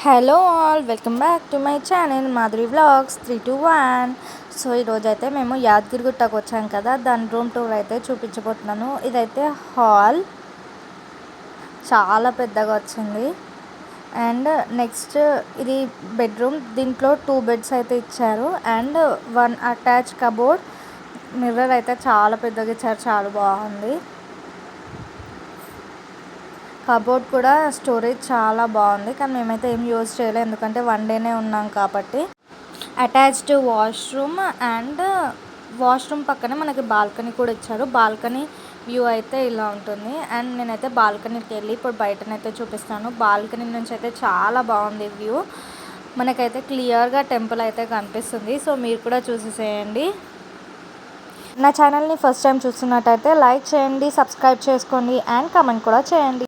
Hello all, welcome back to my channel Madhuri vlogs 321. So ఈరోజైతే మేము యాదగిరిగుట్టకు వచ్చాం కదా, దాని రూమ్ టూర్ అయితే చూపించబోతున్నాను. ఇదైతే హాల్ చాలా పెద్దగా వచ్చింది. అండ్ నెక్స్ట్ ఇది బెడ్రూమ్. దీంట్లో 2 బెడ్స్ అయితే ఇచ్చారు అండ్ 1 అటాచ్ కబోర్డ్. మిర్రర్ అయితే చాలా పెద్దగా ఇచ్చారు, చాలా బాగుంది. కబోర్డ్ కూడా స్టోరేజ్ చాలా బాగుంది, కానీ మేమైతే ఏం యూజ్ చేయలేదు ఎందుకంటే 1 డేనే ఉన్నాం కాబట్టి. అటాచ్డ్ వాష్రూమ్ అండ్ వాష్రూమ్ పక్కనే మనకి బాల్కనీ కూడా ఇచ్చారు. బాల్కనీ వ్యూ అయితే ఇలా ఉంటుంది. అండ్ నేనైతే బాల్కనీకి వెళ్ళి ఇప్పుడు బయటనైతే చూపిస్తాను. బాల్కనీ నుంచి అయితే చాలా బాగుంది వ్యూ. మనకైతే క్లియర్గా టెంపుల్ అయితే కనిపిస్తుంది. సో మీరు కూడా చూసేసేయండి. నా ఛానల్ని ఫస్ట్ టైం చూస్తున్నట్టయితే లైక్ చేయండి, సబ్స్క్రైబ్ చేసుకోండి అండ్ కామెంట్ కూడా చేయండి.